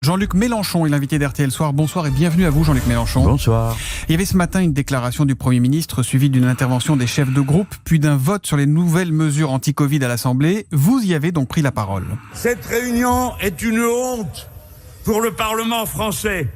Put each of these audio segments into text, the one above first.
Jean-Luc Mélenchon est l'invité d'RTL Soir. Bonsoir et bienvenue à vous, Jean-Luc Mélenchon. Bonsoir. Il y avait ce matin une déclaration du Premier ministre suivie d'une intervention des chefs de groupe, puis d'un vote sur les nouvelles mesures anti-Covid à l'Assemblée. Vous y avez donc pris la parole. Cette réunion est une honte pour le Parlement français.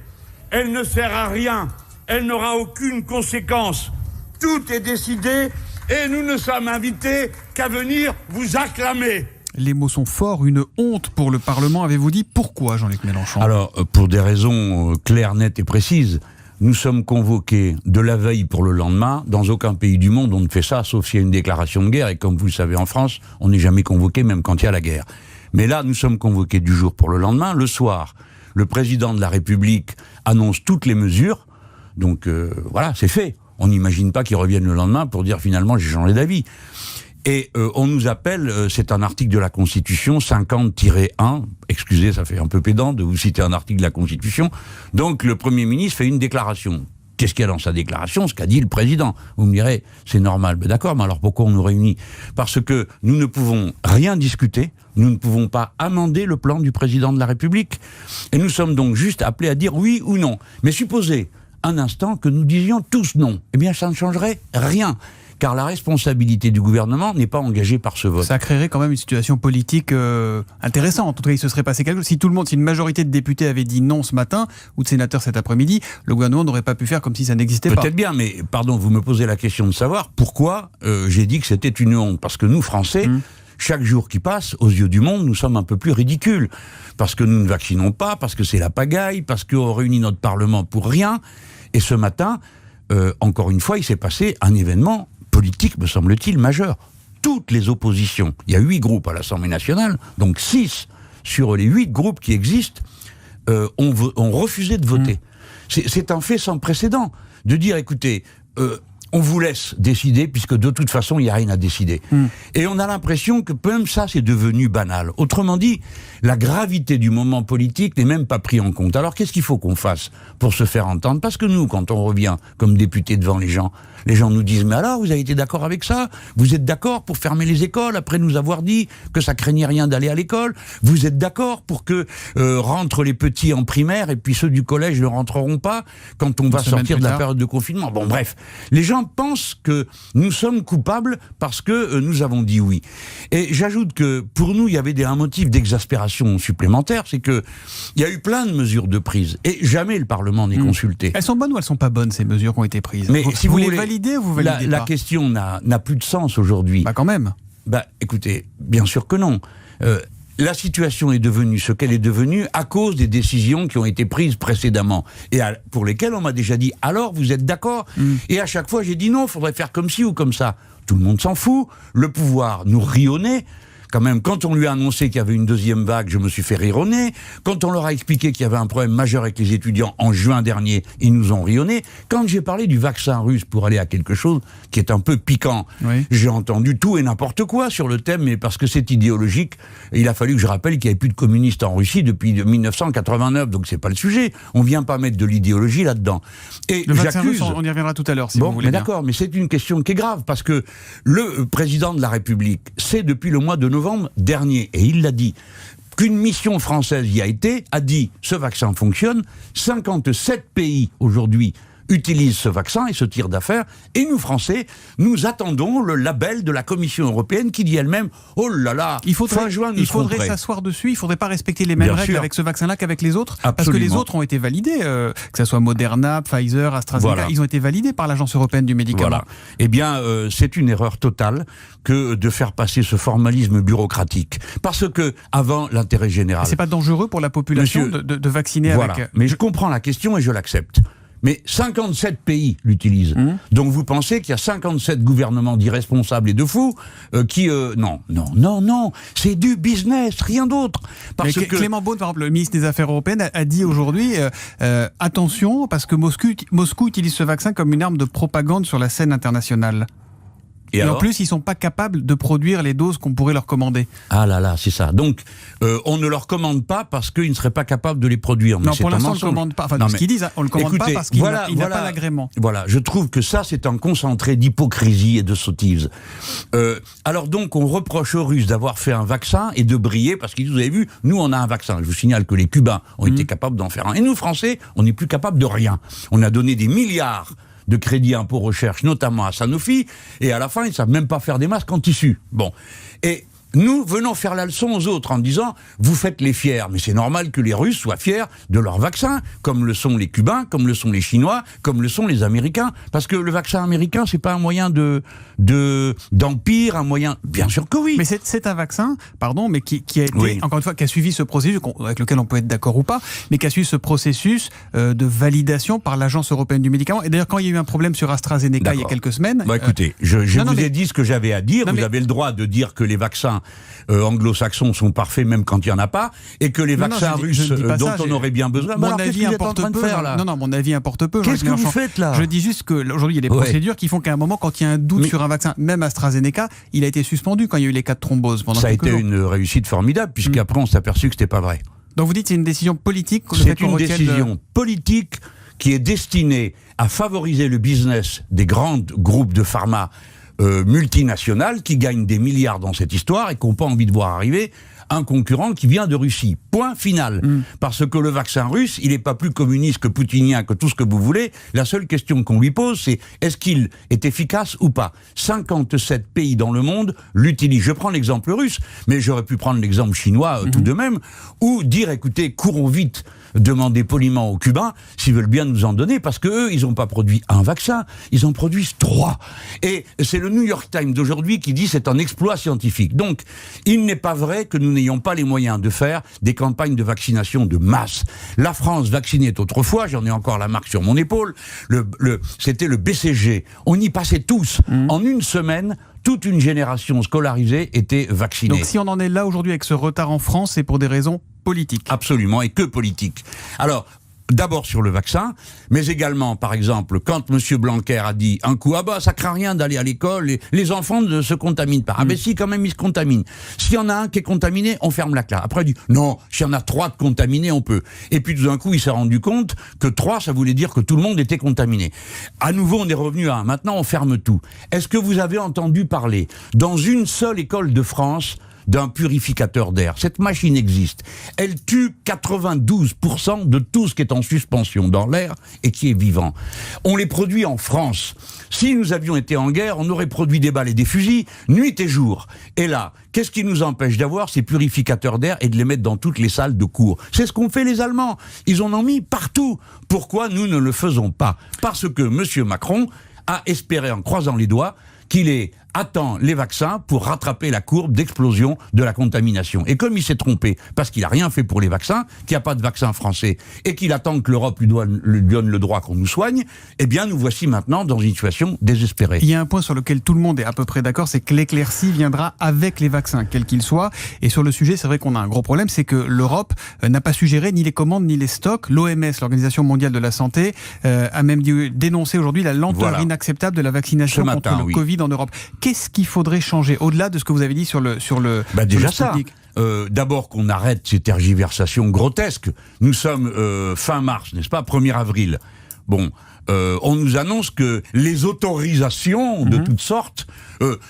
Elle ne sert à rien. Elle n'aura aucune conséquence. Tout est décidé et nous ne sommes invités qu'à venir vous acclamer. Les mots sont forts, une honte pour le Parlement. Avez-vous dit pourquoi, Jean-Luc Mélenchon ? Alors, pour des raisons claires, nettes et précises, nous sommes convoqués de la veille pour le lendemain. Dans aucun pays du monde, on ne fait ça, sauf s'il y a une déclaration de guerre. Et comme vous le savez, en France, on n'est jamais convoqué, même quand il y a la guerre. Mais là, nous sommes convoqués du jour pour le lendemain. Le soir, le président de la République annonce toutes les mesures. Donc, voilà, c'est fait. On n'imagine pas qu'il revienne le lendemain pour dire finalement j'ai changé d'avis. Et on nous appelle, c'est un article de la Constitution, 50-1, excusez, ça fait un peu pédant de vous citer un article de la Constitution. Donc le Premier ministre fait une déclaration. Qu'est-ce qu'il y a dans sa déclaration ? Ce qu'a dit le président. Vous me direz, c'est normal. Mais d'accord, mais alors pourquoi on nous réunit ? Parce que nous ne pouvons rien discuter, nous ne pouvons pas amender le plan du président de la République. Et nous sommes donc juste appelés à dire oui ou non. Mais supposez un instant que nous disions tous non. Eh bien, ça ne changerait rien. Car la responsabilité du gouvernement n'est pas engagée par ce vote. Ça créerait quand même une situation politique intéressante. En tout cas, il se serait passé quelque chose. Si une majorité de députés avait dit non ce matin, ou de sénateurs cet après-midi, le gouvernement n'aurait pas pu faire comme si ça n'existait pas. Peut-être bien, mais pardon, vous me posez la question de savoir pourquoi j'ai dit que c'était une honte. Parce que nous, Français, chaque jour qui passe, aux yeux du monde, nous sommes un peu plus ridicules. Parce que nous ne vaccinons pas, parce que c'est la pagaille, parce qu'on réunit notre Parlement pour rien. Et ce matin, encore une fois, il s'est passé un événement politique, me semble-t-il, majeur. Toutes les oppositions, il y a 8 groupes à l'Assemblée nationale, donc 6 sur les 8 groupes qui existent, ont refusé de voter. C'est un fait sans précédent, de dire, écoutez, on vous laisse décider, puisque de toute façon, il n'y a rien à décider. Et on a l'impression que même ça, c'est devenu banal. Autrement dit, la gravité du moment politique n'est même pas prise en compte. Alors, qu'est-ce qu'il faut qu'on fasse pour se faire entendre ? Parce que nous, quand on revient comme député devant les gens nous disent « Mais alors, vous avez été d'accord avec ça ? Vous êtes d'accord pour fermer les écoles après nous avoir dit que ça craignait rien d'aller à l'école ? Vous êtes d'accord pour que rentrent les petits en primaire et puis ceux du collège ne rentreront pas quand on va sortir de la période de confinement ?» Bon, bref, les gens pensent que nous sommes coupables parce que nous avons dit oui. Et j'ajoute que pour nous, il y avait un motif d'exaspération supplémentaire, c'est que il y a eu plein de mesures de prise et jamais le Parlement n'est consulté. Elles sont bonnes ou elles sont pas bonnes, ces mesures qui ont été prises ? Mais si vous les voulez, validez ou vous validez pas ? La question n'a plus de sens aujourd'hui. Bah quand même. Bah écoutez, bien sûr que non. La situation est devenue ce qu'elle est devenue à cause des décisions qui ont été prises précédemment et pour lesquelles on m'a déjà dit « Alors, vous êtes d'accord ?» Et à chaque fois, j'ai dit « Non, il faudrait faire comme ci ou comme ça. » Tout le monde s'en fout. Le pouvoir nous rionnait. Quand même, quand on lui a annoncé qu'il y avait une deuxième vague, je me suis fait rire au nez. Quand on leur a expliqué qu'il y avait un problème majeur avec les étudiants en juin dernier, ils nous ont rionné. Quand j'ai parlé du vaccin russe pour aller à quelque chose qui est un peu piquant, j'ai entendu tout et n'importe quoi sur le thème, mais parce que c'est idéologique, il a fallu que je rappelle qu'il n'y avait plus de communistes en Russie depuis 1989, donc c'est pas le sujet. On vient pas mettre de l'idéologie là-dedans. Et le vaccin russe, on y reviendra tout à l'heure, si vous voulez. Mais d'accord, mais c'est une question qui est grave, parce que le président de la République sait depuis le mois de novembre dernier, et il l'a dit, qu'une mission française y a été, a dit ce vaccin fonctionne, 57 pays aujourd'hui utilisent ce vaccin et ce tir d'affaires, et nous Français, nous attendons le label de la Commission européenne qui dit elle-même « Oh là là, fin juin, nous serons prêts. » Il faudrait s'asseoir dessus, il ne faudrait pas respecter les mêmes règles avec ce vaccin-là qu'avec les autres. Absolument. Parce que les autres ont été validés, que ce soit Moderna, Pfizer, AstraZeneca, ils ont été validés par l'Agence européenne du médicament. Voilà. Eh bien, c'est une erreur totale que de faire passer ce formalisme bureaucratique. Parce que, avant l'intérêt général... C'est pas dangereux pour la population de vacciner avec... Mais je comprends la question et je l'accepte. Mais 57 pays l'utilisent. Donc vous pensez qu'il y a 57 gouvernements d'irresponsables et de fous qui... Non, c'est du business, rien d'autre. Parce que Clément Beaune, par exemple, le ministre des Affaires européennes, a dit aujourd'hui attention, parce que Moscou utilise ce vaccin comme une arme de propagande sur la scène internationale. Et en alors plus, ils ne sont pas capables de produire les doses qu'on pourrait leur commander. Ah là là, c'est ça. Donc, on ne leur commande pas parce qu'ils ne seraient pas capables de les produire. Mais non, pour l'instant, on ne le commande pas. Enfin, non, ce qu'ils disent, on ne le commande pas parce qu'il n'a pas l'agrément. Voilà, je trouve que ça, c'est un concentré d'hypocrisie et de sottise. Alors donc, on reproche aux Russes d'avoir fait un vaccin et de briller parce qu'ils, vous avez vu, nous, on a un vaccin. Je vous signale que les Cubains ont été capables d'en faire un. Et nous, Français, on n'est plus capables de rien. On a donné des milliards de crédit impôt recherche, notamment à Sanofi, et à la fin, ils ne savent même pas faire des masques en tissu. Bon. Et nous venons faire la leçon aux autres en disant « vous faites les fiers ». Mais c'est normal que les Russes soient fiers de leur vaccin, comme le sont les Cubains, comme le sont les Chinois, comme le sont les Américains. Parce que le vaccin américain, c'est pas un moyen d'empire, un moyen... Bien sûr que oui. Mais c'est un vaccin, pardon, mais qui a été, encore une fois, qui a suivi ce processus, avec lequel on peut être d'accord ou pas, mais qui a suivi ce processus de validation par l'Agence européenne du médicament. Et d'ailleurs, quand il y a eu un problème sur AstraZeneca il y a quelques semaines... Bah écoutez, je vous ai dit ce que j'avais à dire. Vous avez le droit de dire que les vaccins anglo-saxons sont parfaits même quand il n'y en a pas, et que les vaccins russes dont on aurait bien besoin... Mon avis importe peu. Non, mon avis importe peu. Qu'est-ce que vous faites là? Je dis juste qu'aujourd'hui, il y a des procédures qui font qu'à un moment, quand il y a un doute sur un vaccin, même AstraZeneca, il a été suspendu quand il y a eu les cas de thrombose pendant quelques jours. Ça a été une réussite formidable, puisqu'après on s'est aperçu que c'était pas vrai. Donc vous dites que c'est une décision politique? C'est une décision politique qui est destinée à favoriser le business des grands groupes de pharma multinationales qui gagnent des milliards dans cette histoire et qui n'ont pas envie de voir arriver un concurrent qui vient de Russie. Point final. Parce que le vaccin russe, il n'est pas plus communiste que poutinien, que tout ce que vous voulez. La seule question qu'on lui pose, c'est est-ce qu'il est efficace ou pas? 57 pays dans le monde l'utilisent. Je prends l'exemple russe, mais j'aurais pu prendre l'exemple chinois tout de même, ou dire, écoutez, courons vite, demander poliment aux Cubains s'ils veulent bien nous en donner, parce qu'eux, ils n'ont pas produit un vaccin, ils en produisent 3. Et c'est le New York Times d'aujourd'hui qui dit c'est un exploit scientifique. Donc, il n'est pas vrai que nous n'ayons pas les moyens de faire des campagnes de vaccination de masse. La France vaccinait autrefois, j'en ai encore la marque sur mon épaule, c'était le BCG. On y passait tous. En une semaine, toute une génération scolarisée était vaccinée. Donc si on en est là aujourd'hui avec ce retard en France, c'est pour des raisons politiques. Absolument, et que politiques. Alors, d'abord sur le vaccin, mais également, par exemple, quand M. Blanquer a dit un coup, ah bah ça craint rien d'aller à l'école, les enfants ne se contaminent pas. Ah ben si, quand même, ils se contaminent. S'il y en a un qui est contaminé, on ferme la classe. Après, il dit, non, s'il y en a 3 de contaminés, on peut. Et puis tout d'un coup, il s'est rendu compte que 3, ça voulait dire que tout le monde était contaminé. À nouveau, on est revenu à 1. Maintenant, on ferme tout. Est-ce que vous avez entendu parler, dans une seule école de France, d'un purificateur d'air? Cette machine existe. Elle tue 92% de tout ce qui est en suspension dans l'air et qui est vivant. On les produit en France. Si nous avions été en guerre, on aurait produit des balles et des fusils, nuit et jour. Et là, qu'est-ce qui nous empêche d'avoir ces purificateurs d'air et de les mettre dans toutes les salles de cours? C'est ce qu'ont fait les Allemands. Ils en ont mis partout. Pourquoi nous ne le faisons pas? Parce que M. Macron a espéré, en croisant les doigts, qu'il attend les vaccins pour rattraper la courbe d'explosion de la contamination. Et comme il s'est trompé, parce qu'il n'a rien fait pour les vaccins, qu'il n'y a pas de vaccin français, et qu'il attend que l'Europe lui donne le droit qu'on nous soigne, eh bien nous voici maintenant dans une situation désespérée. Il y a un point sur lequel tout le monde est à peu près d'accord, c'est que l'éclaircie viendra avec les vaccins, quels qu'ils soient. Et sur le sujet, c'est vrai qu'on a un gros problème, c'est que l'Europe n'a pas su gérer ni les commandes ni les stocks. L'OMS, l'Organisation mondiale de la santé, a même dénoncé aujourd'hui la lenteur inacceptable de la vaccination contre le Covid en Europe. Qu'est-ce qu'il faudrait changer, au-delà de ce que vous avez dit sur le déjà ça. D'abord qu'on arrête ces tergiversations grotesques. Nous sommes fin mars, n'est-ce pas, 1er avril. Bon, on nous annonce que les autorisations de toutes sortes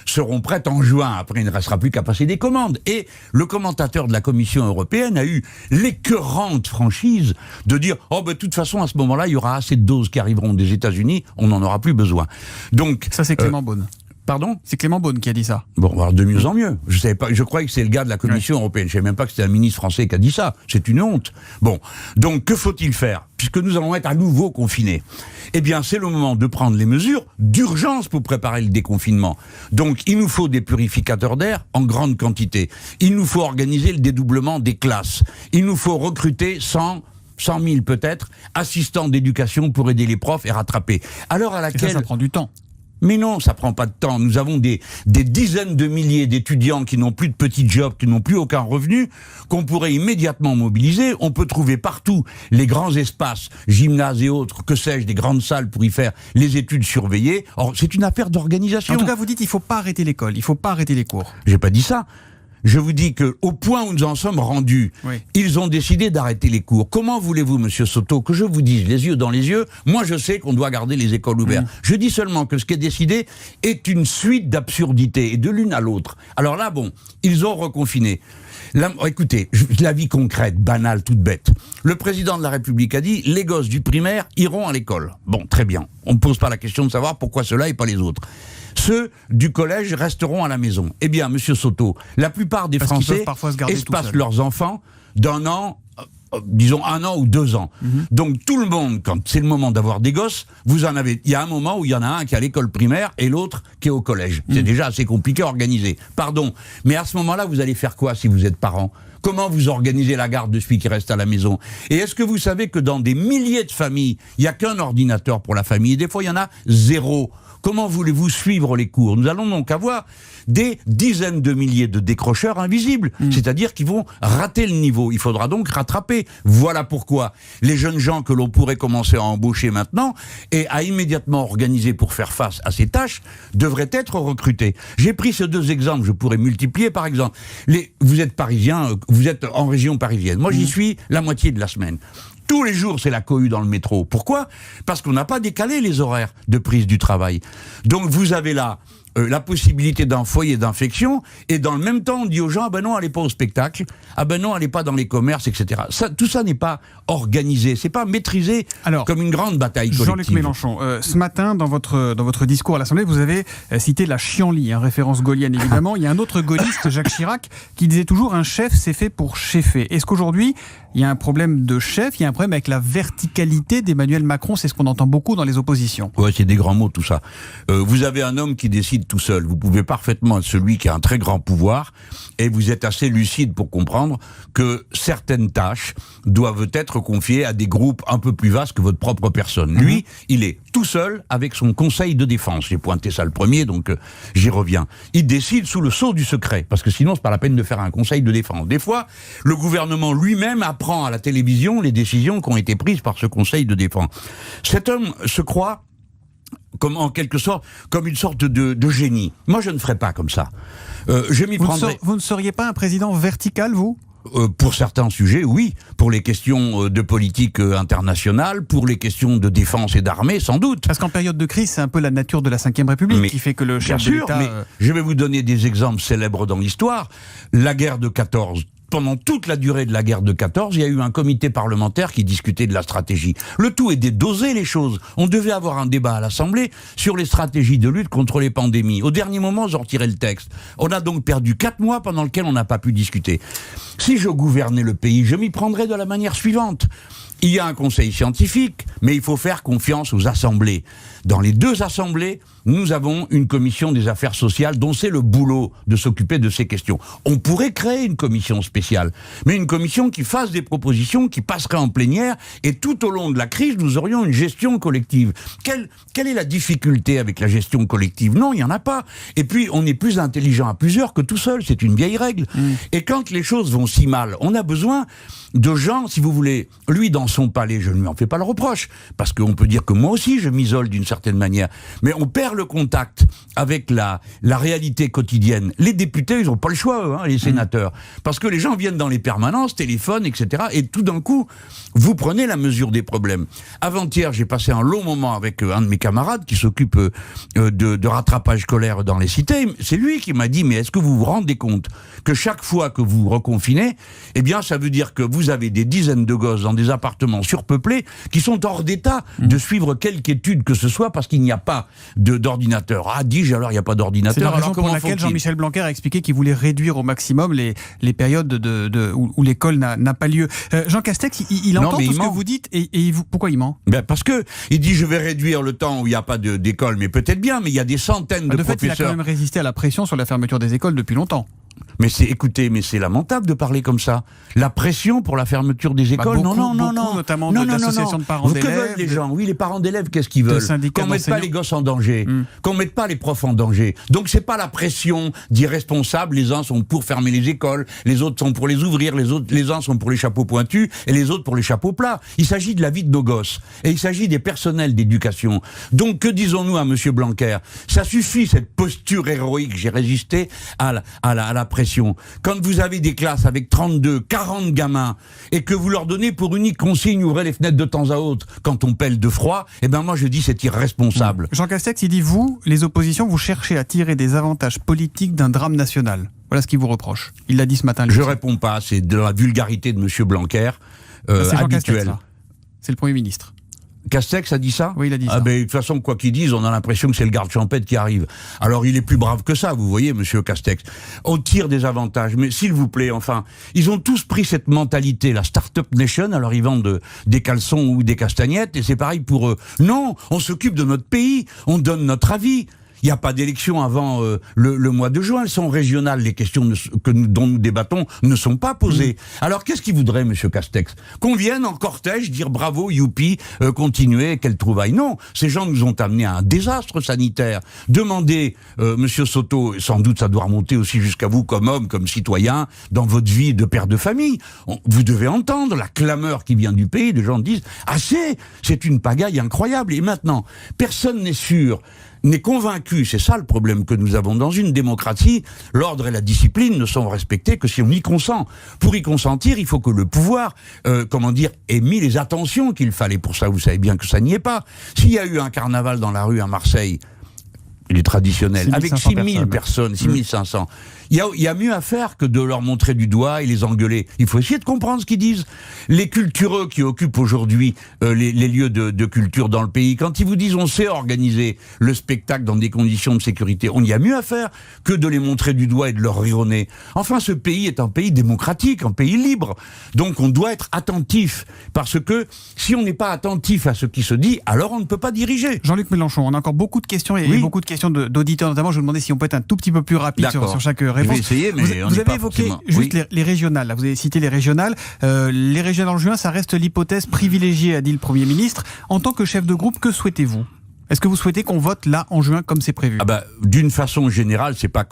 seront prêtes en juin. Après, il ne restera plus qu'à passer des commandes. Et le commentateur de la Commission européenne a eu l'écœurante franchise de dire « Oh, ben, de toute façon, à ce moment-là, il y aura assez de doses qui arriveront des États-Unis, on n'en aura plus besoin. » Donc, ça, c'est Clément Beaune. Pardon ? C'est Clément Beaune qui a dit ça. Bon, alors de mieux en mieux. Je savais pas, je croyais que c'est le gars de la Commission européenne. Je savais même pas que c'était un ministre français qui a dit ça. C'est une honte. Bon. Donc, que faut-il faire ? Puisque nous allons être à nouveau confinés. Eh bien, c'est le moment de prendre les mesures d'urgence pour préparer le déconfinement. Donc, il nous faut des purificateurs d'air en grande quantité. Il nous faut organiser le dédoublement des classes. Il nous faut recruter 100 000 peut-être, assistants d'éducation pour aider les profs et rattraper. Alors à laquelle... Et ça prend du temps. Mais non, ça prend pas de temps. Nous avons des dizaines de milliers d'étudiants qui n'ont plus de petits jobs, qui n'ont plus aucun revenu, qu'on pourrait immédiatement mobiliser. On peut trouver partout les grands espaces, gymnases et autres, que sais-je, des grandes salles pour y faire les études surveillées. Or, c'est une affaire d'organisation. En tout cas, vous dites qu'il ne faut pas arrêter l'école, il ne faut pas arrêter les cours. J'ai pas dit ça. Je vous dis que au point où nous en sommes rendus, oui, ils ont décidé d'arrêter les cours. Comment voulez-vous, monsieur Soto, que je vous dise les yeux dans les yeux? Moi, je sais qu'on doit garder les écoles ouvertes. Je dis seulement que ce qui est décidé est une suite d'absurdités, et de l'une à l'autre. Alors là, bon, ils ont reconfiné. Là, écoutez, la vie concrète, banale, toute bête. Le président de la République a dit, les gosses du primaire iront à l'école. Bon, très bien. On ne pose pas la question de savoir pourquoi ceux-là et pas les autres. Ceux du collège resteront à la maison. Eh bien, monsieur Soto, la plupart des Français espacent leurs enfants d'un an, disons 1 an ou 2 ans. Donc tout le monde, quand c'est le moment d'avoir des gosses, vous en avez. Il y a un moment où il y en a un qui est à l'école primaire et l'autre qui est au collège. C'est déjà assez compliqué à organiser. Pardon, mais à ce moment-là, vous allez faire quoi si vous êtes parent? Comment vous organisez la garde de celui qui reste à la maison? Et est-ce que vous savez que dans des milliers de familles, il n'y a qu'un ordinateur pour la famille? Et des fois, il y en a 0. Comment voulez-vous suivre les cours? Nous allons donc avoir des dizaines de milliers de décrocheurs invisibles, c'est-à-dire qui vont rater le niveau. Il faudra donc rattraper. Voilà pourquoi les jeunes gens que l'on pourrait commencer à embaucher maintenant et à immédiatement organiser pour faire face à ces tâches devraient être recrutés. J'ai pris ces 2 exemples, je pourrais multiplier. Par exemple, vous êtes parisien, vous êtes en région parisienne. Moi, j'y suis la moitié de la semaine. Tous les jours, c'est la cohue dans le métro. Pourquoi? Parce qu'on n'a pas décalé les horaires de prise du travail. Donc vous avez là la possibilité d'un foyer d'infection, et dans le même temps, on dit aux gens, ah ben non, allez pas au spectacle, ah ben non, allez pas dans les commerces, etc. Tout ça n'est pas organisé, c'est pas maîtrisé. Alors, comme une grande bataille collective. Jean-Luc Mélenchon, ce matin, dans votre discours à l'Assemblée, vous avez cité la chienlit, référence gaulienne évidemment. Il y a un autre gaulliste, Jacques Chirac, qui disait toujours, un chef, c'est fait pour cheffer. Est-ce qu'aujourd'hui, il y a un problème de chef, il y a un problème avec la verticalité d'Emmanuel Macron? C'est ce qu'on entend beaucoup dans les oppositions. Ouais, c'est des grands mots tout ça. Vous avez un homme qui décide tout seul. Vous pouvez parfaitement être celui qui a un très grand pouvoir, et vous êtes assez lucide pour comprendre que certaines tâches doivent être confiées à des groupes un peu plus vastes que votre propre personne. Lui, il est tout seul avec son conseil de défense. J'ai pointé ça le premier, donc j'y reviens. Il décide sous le sceau du secret, parce que sinon c'est pas la peine de faire un conseil de défense. Des fois, le gouvernement lui-même apprend à la télévision les décisions qui ont été prises par ce conseil de défense. Cet homme se croit comme, en quelque sorte, comme une sorte de génie. Moi, je ne ferais pas comme ça. Je m'y prendrais. Vous ne seriez pas un président vertical, vous ? Pour certains sujets, oui. Pour les questions de politique internationale, pour les questions de défense et d'armée, sans doute. Parce qu'en période de crise, c'est un peu la nature de la Ve République qui fait que le chef de l'État... Mais je vais vous donner des exemples célèbres dans l'histoire. La guerre de 14. Pendant toute la durée de la guerre de 14, il y a eu un comité parlementaire qui discutait de la stratégie. Le tout est de doser les choses. On devait avoir un débat à l'Assemblée sur les stratégies de lutte contre les pandémies. Au dernier moment, j'ai retiré le texte. On a donc perdu 4 mois pendant lesquels on n'a pas pu discuter. Si je gouvernais le pays, je m'y prendrais de la manière suivante. Il y a un conseil scientifique, mais il faut faire confiance aux assemblées. Dans les 2 assemblées, nous avons une commission des affaires sociales dont c'est le boulot de s'occuper de ces questions. On pourrait créer une commission spéciale, mais une commission qui fasse des propositions, qui passerait en plénière, et tout au long de la crise, nous aurions une gestion collective. Quelle est la difficulté avec la gestion collective? Non, il n'y en a pas. Et puis, on est plus intelligent à plusieurs que tout seul, c'est une vieille règle. Et quand les choses vont si mal, on a besoin de gens, si vous voulez, lui dans son palais, je ne lui en fais pas le reproche, parce qu'on peut dire que moi aussi je m'isole d'une certaine manière, mais on perd le contact avec la réalité quotidienne. Les députés, ils n'ont pas le choix, les sénateurs, parce que les gens viennent dans les permanences, téléphonent, etc., et tout d'un coup, vous prenez la mesure des problèmes. Avant-hier, j'ai passé un long moment avec un de mes camarades qui s'occupe de rattrapage scolaire dans les cités. C'est lui qui m'a dit, mais est-ce que vous vous rendez compte que chaque fois que vous reconfinez, eh bien, ça veut dire que vous avez des dizaines de gosses dans des appartements surpeuplés qui sont hors d'état de suivre quelque étude que ce soit parce qu'il n'y a pas d'ordinateur. Ah, dis-je, alors il n'y a pas d'ordinateur. C'est la raison pour laquelle Jean-Michel Blanquer a expliqué qu'il voulait réduire au maximum les périodes où l'école n'a pas lieu. Jean Castex, il entend tout ce que vous dites et pourquoi il ment? Parce que il dit je vais réduire le temps où il n'y a pas d'école, mais peut-être bien, mais il y a des centaines de professeurs. De fait, il a quand même résisté à la pression sur la fermeture des écoles depuis longtemps. Mais écoutez, c'est lamentable de parler comme ça. La pression pour la fermeture des écoles, beaucoup, non. Notamment de l'association de parents d'élèves. Que veulent les gens? Oui, les parents d'élèves, qu'est-ce qu'ils veulent? Qu'on mette pas les gosses en danger, qu'on mette pas les profs en danger. Donc c'est pas la pression d'irresponsables. Les uns sont pour fermer les écoles, les autres sont pour les ouvrir, les uns sont pour les chapeaux pointus et les autres pour les chapeaux plats. Il s'agit de la vie de nos gosses et il s'agit des personnels d'éducation. Donc que disons-nous à Monsieur Blanquer? Ça suffit cette posture héroïque. J'ai résisté à la pression. Quand vous avez des classes avec 32, 40 gamins et que vous leur donnez pour unique consigne ouvrez les fenêtres de temps à autre quand on pèle de froid, eh ben moi je dis c'est irresponsable. Jean Castex, il dit vous, les oppositions, vous cherchez à tirer des avantages politiques d'un drame national. Voilà ce qu'il vous reproche. Il l'a dit ce matin. Je réponds pas, c'est de la vulgarité de Monsieur Blanquer c'est Jean habituelle. Castex, c'est le Premier ministre. Castex a dit ça? Oui, il a dit ça. Ben, de toute façon, quoi qu'ils disent, on a l'impression que c'est le garde champêtre qui arrive. Alors, il est plus brave que ça, vous voyez, Monsieur Castex. On tire des avantages, mais s'il vous plaît, enfin, ils ont tous pris cette mentalité, la Start-up Nation, alors ils vendent des caleçons ou des castagnettes, et c'est pareil pour eux. Non, on s'occupe de notre pays, on donne notre avis. Il n'y a pas d'élection avant le mois de juin. Elles sont régionales. Les questions dont nous débattons ne sont pas posées. Alors, qu'est-ce qu'il voudrait, Monsieur Castex? Qu'on vienne en cortège dire bravo, youpi, continuez, quelle trouvaille? Non, ces gens nous ont amenés à un désastre sanitaire. Demandez, Monsieur Soto, sans doute ça doit remonter aussi jusqu'à vous comme homme, comme citoyen, dans votre vie de père de famille. Vous devez entendre la clameur qui vient du pays. Des gens disent « Assez, c'est une pagaille incroyable ». Et maintenant, personne n'est sûr, n'est convaincu, c'est ça le problème que nous avons dans une démocratie, l'ordre et la discipline ne sont respectés que si on y consent. Pour y consentir, il faut que le pouvoir, ait mis les attentions qu'il fallait pour ça. Vous savez bien que ça n'y est pas. S'il y a eu un carnaval dans la rue à Marseille, il est traditionnel, avec 6000 personnes, 6500. Il y a mieux à faire que de leur montrer du doigt et les engueuler. Il faut essayer de comprendre ce qu'ils disent. Les cultureux qui occupent aujourd'hui les lieux de culture dans le pays, quand ils vous disent on sait organiser le spectacle dans des conditions de sécurité, on y a mieux à faire que de les montrer du doigt et de leur rire au nez. Enfin, ce pays est un pays démocratique, un pays libre. Donc on doit être attentif, parce que si on n'est pas attentif à ce qui se dit, alors on ne peut pas diriger. Jean-Luc Mélenchon, on a encore beaucoup de questions et beaucoup de questions d'auditeurs, notamment. Je vous demandais si on peut être un tout petit peu plus rapide sur chaque réponse. Je vais essayer, mais vous avez évoqué juste les régionales. Là, vous avez cité les régionales. Les régionales en juin, ça reste l'hypothèse privilégiée, a dit le Premier ministre. En tant que chef de groupe, que souhaitez-vous? Est-ce que vous souhaitez qu'on vote là en juin comme c'est prévu? D'une façon générale, c'est pas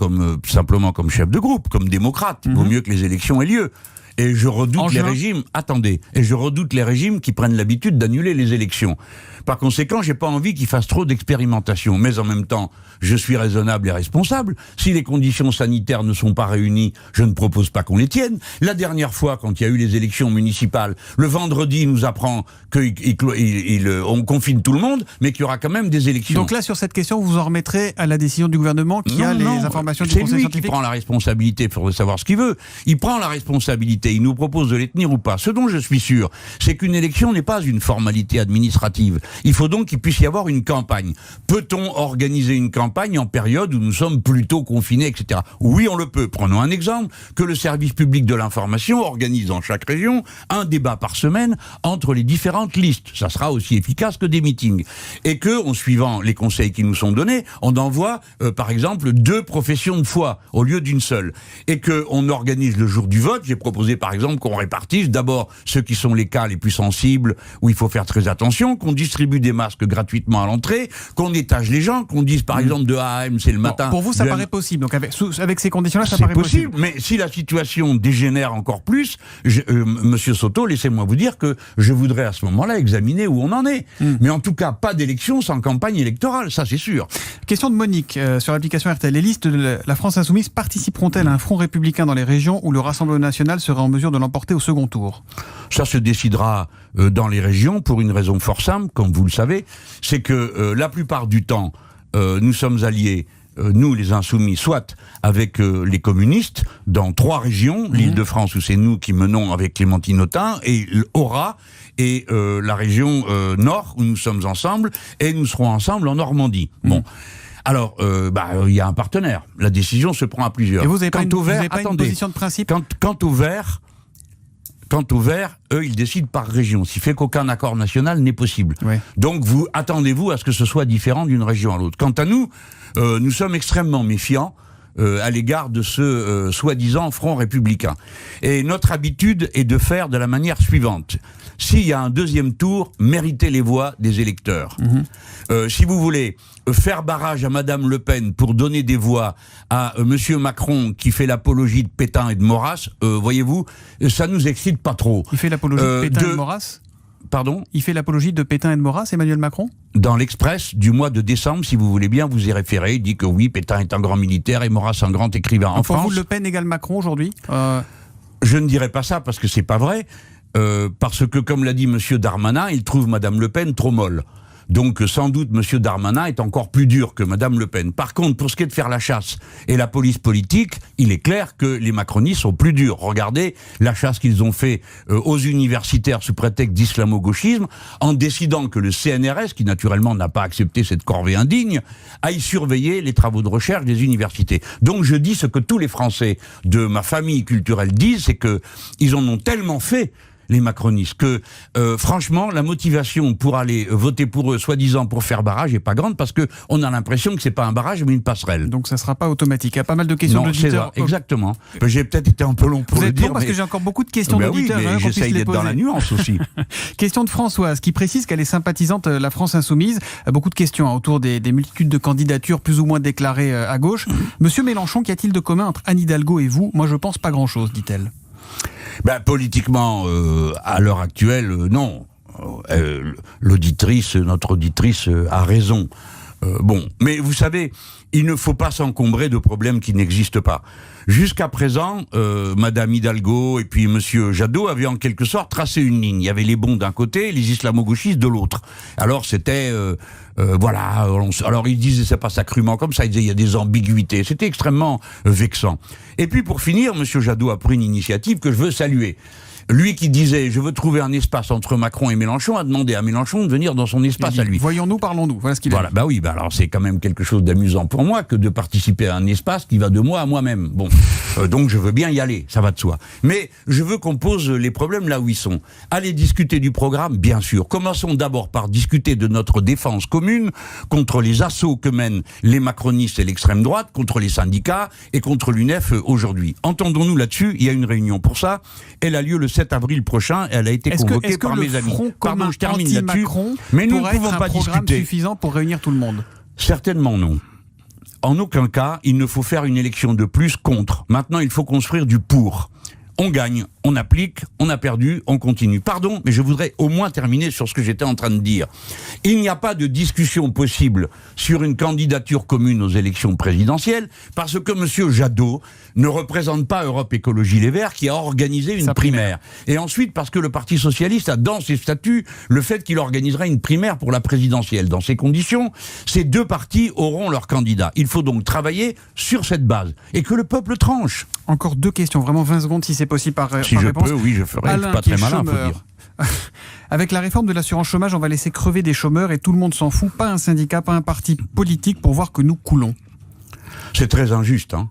simplement comme chef de groupe, comme démocrate. Il vaut mieux que les élections aient lieu. Et je redoute les régimes. Attendez. Et je redoute les régimes qui prennent l'habitude d'annuler les élections. Par conséquent, j'ai pas envie qu'ils fassent trop d'expérimentation. Mais en même temps, je suis raisonnable et responsable. Si les conditions sanitaires ne sont pas réunies, je ne propose pas qu'on les tienne. La dernière fois, quand il y a eu les élections municipales, le vendredi, il nous apprend qu'on confine tout le monde, mais qu'il y aura quand même des élections. Donc là, sur cette question, vous en remettrez à la décision du gouvernement qui a les informations du Conseil scientifique? C'est lui qui prend la responsabilité. Il faudrait savoir ce qu'il veut. Il prend la responsabilité. Il nous propose de les tenir ou pas. Ce dont je suis sûr, c'est qu'une élection n'est pas une formalité administrative. Il faut donc qu'il puisse y avoir une campagne. Peut-on organiser une campagne en période où nous sommes plutôt confinés, etc. Oui, on le peut. Prenons un exemple, que le service public de l'information organise dans chaque région un débat par semaine entre les différentes listes. Ça sera aussi efficace que des meetings. Et que, en suivant les conseils qui nous sont donnés, on envoie, par exemple, 2 professions de foi au lieu d'une seule. Et qu'on organise le jour du vote. J'ai proposé, par exemple, qu'on répartisse d'abord ceux qui sont les cas les plus sensibles, où il faut faire très attention, qu'on distribue des masques gratuitement à l'entrée, qu'on étage les gens, qu'on dise par exemple de A à M, c'est le matin. Pour vous, ça paraît possible. Donc avec ces conditions-là, ça paraît possible. Mais si la situation dégénère encore plus, Monsieur Soto, laissez-moi vous dire que je voudrais à ce moment-là examiner où on en est. Mais en tout cas, pas d'élection sans campagne électorale, ça c'est sûr. Question de Monique sur l'application RTL. Les listes de la France Insoumise participeront-elles à un front républicain dans les régions où le Rassemblement national serait en mesure de l'emporter au second tour? Ça se décidera dans les régions pour une raison fort simple, comme vous le savez, c'est que la plupart du temps, nous sommes alliés, nous les Insoumis, soit avec les communistes, dans 3 régions, l'Île-de-France où c'est nous qui menons avec Clémentine Autain, et l'Aura, et la région Nord où nous sommes ensemble, et nous serons ensemble en Normandie. Bon. Alors, il y a un partenaire. La décision se prend à plusieurs. Et vous n'avez pas, une position de principe? Quant aux Verts, eux, ils décident par région, ce qui fait qu'aucun accord national n'est possible. Ouais. Donc, attendez-vous à ce que ce soit différent d'une région à l'autre. Quant à nous, nous sommes extrêmement méfiants à l'égard de ce soi-disant front républicain. Et notre habitude est de faire de la manière suivante. S'il y a un deuxième tour, méritez les voix des électeurs. Si vous voulez faire barrage à Madame Le Pen pour donner des voix à Monsieur Macron qui fait l'apologie de Pétain et de Maurras, voyez-vous, ça nous excite pas trop. Il fait l'apologie de Pétain et de Maurras ? Pardon ? Il fait l'apologie de Pétain et de Maurras, Emmanuel Macron ? Dans l'Express du mois de décembre, si vous voulez bien vous y référer, il dit que oui, Pétain est un grand militaire et Maurras un grand écrivain. En pour France, vous, Le Pen égale Macron aujourd'hui Je ne dirais pas ça parce que c'est pas vrai. Parce que, comme l'a dit Monsieur Darmanin, il trouve Madame Le Pen trop molle. Donc, sans doute, Monsieur Darmanin est encore plus dur que Madame Le Pen. Par contre, pour ce qui est de faire la chasse et la police politique, il est clair que les macronistes sont plus durs. Regardez la chasse qu'ils ont fait aux universitaires sous prétexte d'islamo-gauchisme, en décidant que le CNRS, qui naturellement n'a pas accepté cette corvée indigne, aille surveiller les travaux de recherche des universités. Donc, je dis ce que tous les Français de ma famille culturelle disent, c'est que ils en ont tellement fait, les macronistes, que franchement, la motivation pour aller voter pour eux, soi-disant pour faire barrage, n'est pas grande, parce qu'on a l'impression que c'est pas un barrage, mais une passerelle. Donc ça sera pas automatique. Il y a pas mal de questions d'auditeurs. Exactement. J'ai peut-être été un peu long pour le dire. Vous êtes parce que j'ai encore beaucoup de questions d'auditeurs. Oui, mais j'essaye d'être dans la nuance aussi. Question de Françoise, qui précise qu'elle est sympathisante de la France Insoumise. Beaucoup de questions autour des multitudes de candidatures plus ou moins déclarées à gauche. Monsieur Mélenchon, qu'y a-t-il de commun entre Anne Hidalgo et vous ? Moi, je pense pas grand-chose, dit-elle. Politiquement, à l'heure actuelle, non. Notre auditrice a raison. Mais vous savez, il ne faut pas s'encombrer de problèmes qui n'existent pas. Jusqu'à présent, Madame Hidalgo et puis Monsieur Jadot avaient en quelque sorte tracé une ligne. Il y avait les bons d'un côté et les islamo-gauchistes de l'autre. Alors c'était... alors ils disaient c'est pas ça crûment comme ça, ils disaient il y a des ambiguïtés. C'était extrêmement vexant. Et puis pour finir, Monsieur Jadot a pris une initiative que je veux saluer. Lui qui disait « je veux trouver un espace entre Macron et Mélenchon » a demandé à Mélenchon de venir dans son espace à lui. Voyons-nous, parlons-nous. Voilà ce qu'il a dit. Alors c'est quand même quelque chose d'amusant pour moi que de participer à un espace qui va de moi à moi-même. Donc je veux bien y aller, ça va de soi. Mais je veux qu'on pose les problèmes là où ils sont. Aller discuter du programme, bien sûr. Commençons d'abord par discuter de notre défense commune contre les assauts que mènent les macronistes et l'extrême droite, contre les syndicats et contre l'UNEF aujourd'hui. Entendons-nous là-dessus, il y a une réunion pour ça. Elle a lieu le 7 avril prochain, elle a été convoquée par mes amis. Pardon, je termine là-dessus. Mais nous ne pouvons pas discuter. Suffisant pour réunir tout le monde. Certainement non. En aucun cas, il ne faut faire une élection de plus contre. Maintenant, il faut construire du pour. On gagne, on applique, on a perdu, on continue. Pardon, mais je voudrais au moins terminer sur ce que j'étais en train de dire. Il n'y a pas de discussion possible sur une candidature commune aux élections présidentielles parce que M. Jadot ne représente pas Europe Écologie Les Verts qui a organisé une primaire. Et ensuite parce que le Parti Socialiste a dans ses statuts le fait qu'il organiserait une primaire pour la présidentielle. Dans ces conditions, ces deux partis auront leur candidat. Il faut donc travailler sur cette base et que le peuple tranche. Encore deux questions, vraiment 20 secondes si c'est possible par réponse. Si je peux, oui, je ferai. Alain, pas très malin, faut dire. Avec la réforme de l'assurance chômage, on va laisser crever des chômeurs et tout le monde s'en fout. Pas un syndicat, pas un parti politique pour voir que nous coulons. C'est très injuste, hein.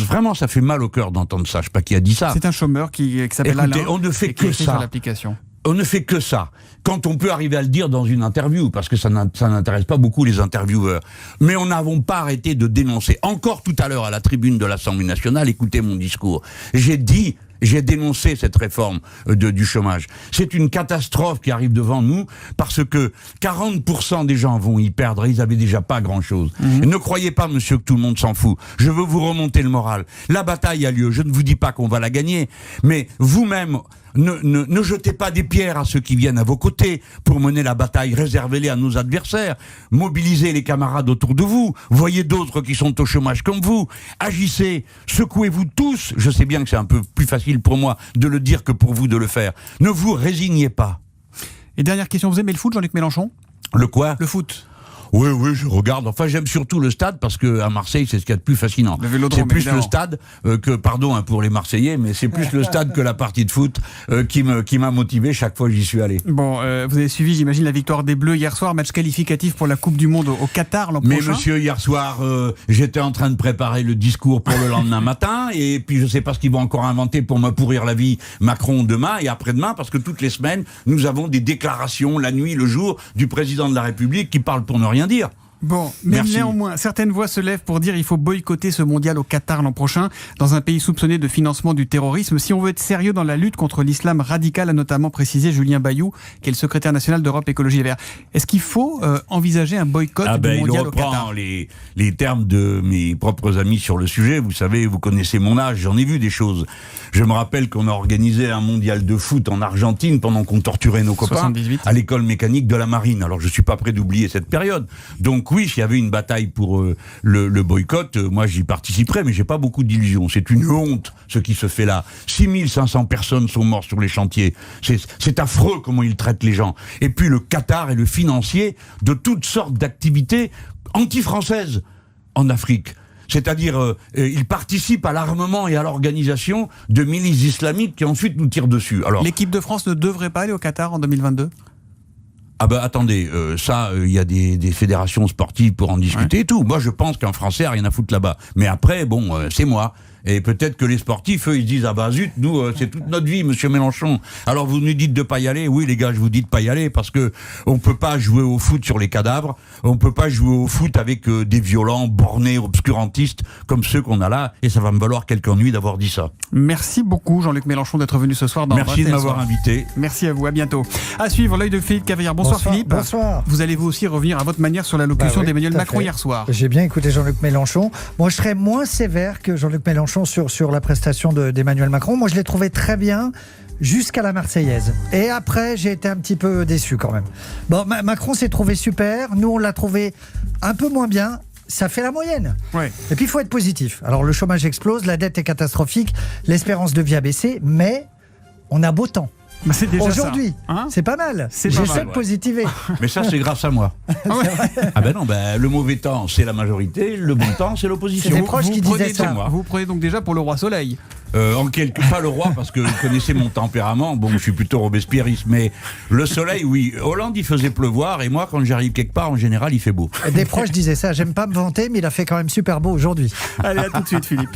Vraiment, ça fait mal au cœur d'entendre ça. Je ne sais pas qui a dit ça. C'est un chômeur qui s'appelle Alain. On ne fait que ça. On ne fait que ça. Quand on peut arriver à le dire dans une interview, parce que ça n'intéresse pas beaucoup les intervieweurs. Mais on n'avons pas arrêté de dénoncer. Encore tout à l'heure à la tribune de l'Assemblée nationale, écoutez mon discours. J'ai dénoncé cette réforme du chômage. C'est une catastrophe qui arrive devant nous parce que 40% des gens vont y perdre et ils n'avaient déjà pas grand-chose. Ne croyez pas, monsieur, que tout le monde s'en fout. Je veux vous remonter le moral. La bataille a lieu. Je ne vous dis pas qu'on va la gagner, mais vous-même, ne jetez pas des pierres à ceux qui viennent à vos côtés pour mener la bataille. Réservez-les à nos adversaires. Mobilisez les camarades autour de vous. Voyez d'autres qui sont au chômage comme vous. Agissez. Secouez-vous tous. Je sais bien que c'est un peu plus facile pour moi de le dire que pour vous de le faire. Ne vous résignez pas. Et dernière question, vous aimez le foot, Jean-Luc Mélenchon ? Le quoi ? Le foot. Oui, je regarde. Enfin, j'aime surtout le stade parce que à Marseille, c'est ce qu'il y a de plus fascinant. C'est plus évidemment le stade que, pardon pour les Marseillais, mais c'est plus le stade que la partie de foot qui m'a motivé chaque fois que j'y suis allé. Bon, vous avez suivi, j'imagine, la victoire des Bleus hier soir, match qualificatif pour la Coupe du Monde au Qatar l'an prochain. Mais monsieur, hier soir, j'étais en train de préparer le discours pour le lendemain matin, et puis je sais pas ce qu'ils vont encore inventer pour me pourrir la vie, Macron demain et après-demain, parce que toutes les semaines, nous avons des déclarations, la nuit, le jour, du président de la République qui parle pour ne rien dire. Bon, mais Merci. néanmoins, certaines voix se lèvent pour dire qu'il faut boycotter ce mondial au Qatar l'an prochain, dans un pays soupçonné de financement du terrorisme. Si on veut être sérieux dans la lutte contre l'islam radical, a notamment précisé Julien Bayou, qui est le secrétaire national d'Europe Écologie Les Verts. Est-ce qu'il faut envisager un boycott du mondial il au Qatar? reprend les termes de mes propres amis sur le sujet. Vous savez, vous connaissez mon âge, j'en ai vu des choses. Je me rappelle qu'on a organisé un mondial de foot en Argentine pendant qu'on torturait nos copains 78. à l'école mécanique de la marine. Alors je suis pas prêt d'oublier cette période. Donc oui, s'il y avait une bataille pour le boycott, moi j'y participerais, mais j'ai pas beaucoup d'illusions. C'est une honte ce qui se fait là. 6500 personnes sont mortes sur les chantiers. C'est affreux comment ils traitent les gens. Et puis le Qatar est le financier de toutes sortes d'activités anti-françaises en Afrique. C'est-à-dire, il participe à l'armement et à l'organisation de milices islamiques qui ensuite nous tirent dessus. Alors, L'équipe de France ne devrait pas aller au Qatar en 2022? ah ben attendez, il y a des fédérations sportives pour en discuter et tout. Moi, je pense qu'un Français a rien à foutre là-bas. Mais après, bon, c'est moi. Et peut-être que les sportifs, eux, ils disent, ah bah zut, nous, c'est toute notre vie, monsieur Mélenchon. Alors vous nous dites de pas y aller. Oui, les gars, je vous dis de pas y aller parce que on peut pas jouer au foot sur les cadavres. On peut pas jouer au foot avec des violents, bornés, obscurantistes comme ceux qu'on a là. Et ça va me valoir quelques ennuis d'avoir dit ça. Merci beaucoup, Jean-Luc Mélenchon, d'être venu ce soir dans Merci de RTL m'avoir Soir. invité. Merci à vous, à bientôt. À suivre, l'œil de Philippe Cavalière. Bonsoir Philippe. Bonsoir. Vous allez vous aussi revenir à votre manière sur l'allocution Oui, d'Emmanuel tout à Macron fait. hier soir. J'ai bien écouté Jean-Luc Mélenchon. Moi, je serais moins sévère que Jean-Luc Mélenchon sur la prestation d'Emmanuel Macron. Moi, je l'ai trouvé très bien jusqu'à la Marseillaise. Et après, j'ai été un petit peu déçu quand même. Bon, Macron s'est trouvé super. Nous, on l'a trouvé un peu moins bien. Ça fait la moyenne. Ouais. Et puis, il faut être positif. Alors, le chômage explose, la dette est catastrophique, l'espérance de vie a baissé, mais on a beau temps. Bah, c'est déjà Aujourd'hui, ça. Hein, c'est pas mal. C'est pas J'essaie mal, de ouais. positiver. Mais ça, c'est grâce à moi. Ah ouais. Ah ben non, le mauvais temps, c'est la majorité. Le bon temps, c'est l'opposition. C'est des proches qui prenez disaient ça. moi. Vous prenez donc déjà pour le roi Soleil. Pas le roi, parce que vous connaissez mon tempérament. Bon, je suis plutôt robespierriste, mais le soleil, oui. Hollande, il faisait pleuvoir, et moi, quand j'arrive quelque part, en général, il fait beau. Des proches disaient ça. J'aime pas me vanter, mais il a fait quand même super beau aujourd'hui. Allez, à tout de suite Philippe.